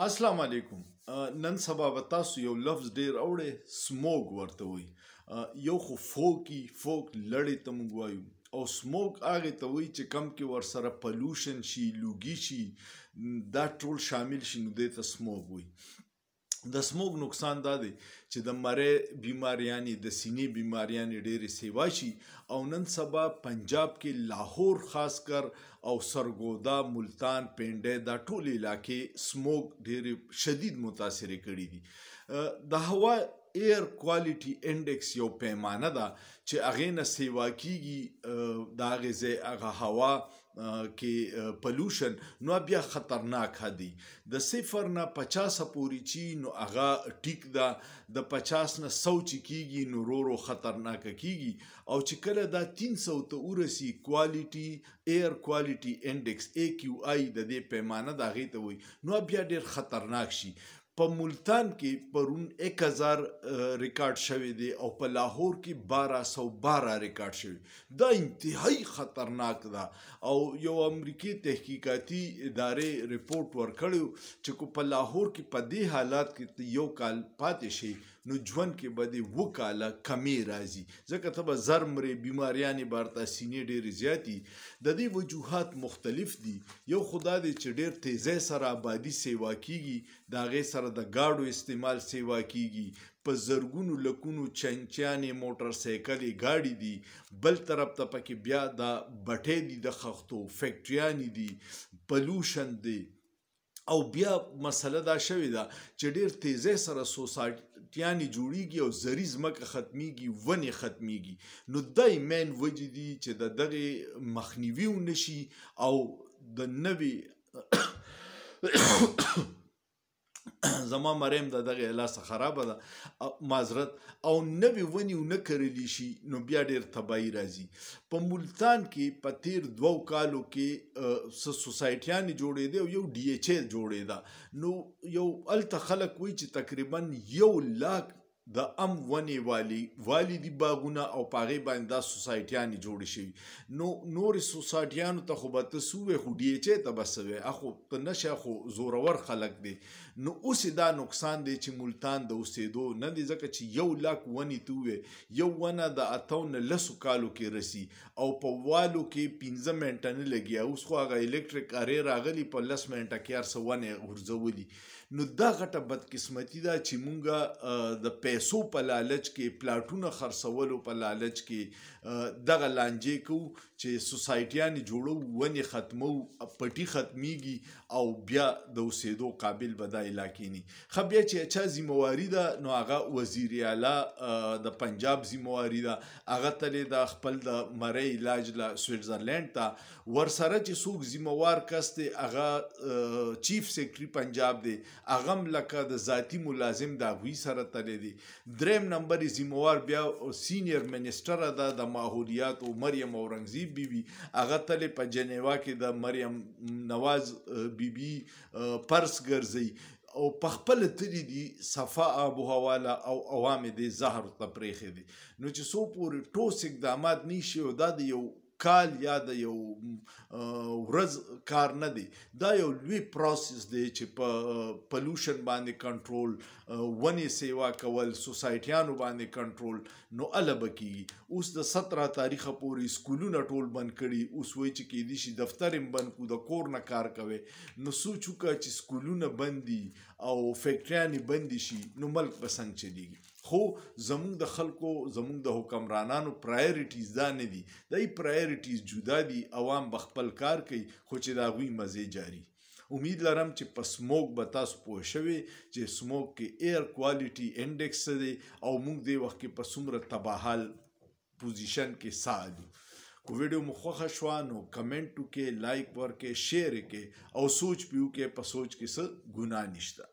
السلام علیکم. نن سبا به تاسو یو لفظ ډیر اوړي سموګ ورته وي. یو خو فوک لړې ته موږ وایو او سموګ هغه ته وایي چې کم کې ورسره پلوشن شي، لوګي شي، دا ټول شامل شي نو دې ته سموګ وایي. د سموګ نقصان دا دی چې د مرۍ بیماریانې، د سینې بیماریانې ډېرې سیوا شي او نن سبا پنجاب کې لاهور خاص کر او سرګودا، ملتان، پنډۍ دا ټول علاقې سموګ ډېرې شدید متاثرې کړي دي. د هوا ایر کوالټي انډیکس یو پیمانه ده چې هغې نه سیوا کیږي د هغې ځای هغه هوا کې پلوشن نو بیا خطرناک دی. د 0 نه 50 پورې چې نو هغه ټیک ده، د 50 نه 100 چې کیږي نو ورو خطرناک کیږي او چې کله دا 300 ته ورسی کوالټي ایر کوالټي انډیکس AQI د دې پیمانه د هغې ته وایي نو بیا ډیر خطرناک شي. په ملتان کې پرون 1000 ریکارډ شوی دی او په لاهور کې 1212 ریکارډ شوی. دا انتهایی خطرناک ده او یو امریکای تحقیقاتي ادارې ریپورت ورکړی چې کو په لاهور کې په دې حالات کې یو کال پاتې شي نو ژوند کې به د 2 کاله کمې راځي، ځکه ته به زر مرې، بیماریانې به ورته سینې ډېرې زیاتې. د دې وجوهات مختلف دي. یو خو دا دی چې ډېر تیزۍ سره آبادي سیوا کیږي، د هغې سره د ګاډو استعمال سیوا کیږي، په زرګونو لکونو چنچیانې موټرسایکلې ګاډي دي، بل طرف ته پکې بیا د بټۍ دي، د خښتو فیکټریانې دي، پلوشن دی او بیا مسله دا شوې ده چې ډېر تیزۍ سره سوسایټیانې جوړیږي او زرعي ځمکه ختمیږي، ونې ختمیږي. نو دا یې مین وجې دي چې د دغې مخنیوي ونشي او د نوې زما مریم د دغه لاسه خرابه ده معذرت او نوې ونې ونه کرلی شي نو بیا ډېر تباهي راځي. په ملتان کې په تیر 2 کالو کې سوسایټیانې جوړېدې او یو DHA جوړېده نو یو هلته خلک وایي چې تقریبا 1 لاک د ونې والی دي باغونه او په هغې باندې دا سوسایټیانې جوړې شوي. نو نورې سوسایټیانو ته خو به ته څه ووایې خو DHA ته به څه وایې، خو ته نشه، خو زورور خلک دی. نو اوس دا نقصان دی چې ملتان د اوسېدو نه دی، ځکه چې 1 لاک ونې ته ووایې، یو ونه د 8 نه 10 کالو کې رسي او په والو کې 15 منټه نه لګي. اوس خو هغه الکتریک ارې راغلي په 10 منټه کې هر څه ونې غورځولي. نو دا غټه بدقسمتي ده چې مونږ د پیسو په لالچ کې، پلاټونه خرڅولو په لالچ کې دغه لانجې کوو چې سوسایټیانې جوړو، ونې ختمو، پټي ختمیږي او بیا د اوسېدو قابل به دا علاقې نه. ښه بیا چې چا ذمواري ده نو هغه وزیر اعلی د پنجاب ذمواري ده، هغه تللی د خپل د مرۍ علاج له سویټزرلینډ ته، ورسره چې څوک ذموار کس دی هغه چیف سیکرټري پنجاب دی، هغه هم لکه د ذاتي ملازم د هغوی سره تللی دی. 3 نمبر ذموار بیا سینیر منسټره ده د ماحولیاتو مریم اورنګزیب بیبي، هغه تللی په جنیوا کې د مریم نواز بیبي پرس ګرځوي او په خپله تللی دي صفا آب و هوا او عوام دې زهر ته پرېښی دي. نو چې څو پورې ټوس اقدامات نه شي او دا د یو کال یا د یو ورځ کار نه دی، دا یو لوی پروسس دی چې په پلوشن باندې کنټرول، ونې سیوا کول، سوسایټیانو باندې کنټرول نو هله به کېږي. اوس د 17 تاریخه پورې سکولونه ټول بند کړي، اوس وایي چې کیدای شي دفتر هم بند کړو، د کور نه کار کوئ. نو سوچ وکړه چې سکولونه بند دي او فیکټریانې بندې شي نو ملک به څنګه چلیږي. خو زمونږ د خلکو، زمونږ د حکمرانانو پرایریټیز دا نه دي، دای پرایریټیز جدا دي، عوام به خپل کار کوي خو چې د هغوی مزې جاري. امید لرم چې په سموګ به تاسو پوه شوي چې سموګ کې ایر کوالټي انډیکس څه دی او موږ دې وخت کې په څومره تباهال پوزیشن کې ساعدو. کو ویډیو مو خوښه شوه نو کمنټ وکړئ، لایک ورکړئ، شیر یې کړئ او سوچ پې وکړئ، په سوچ کې څه ګناه نشته.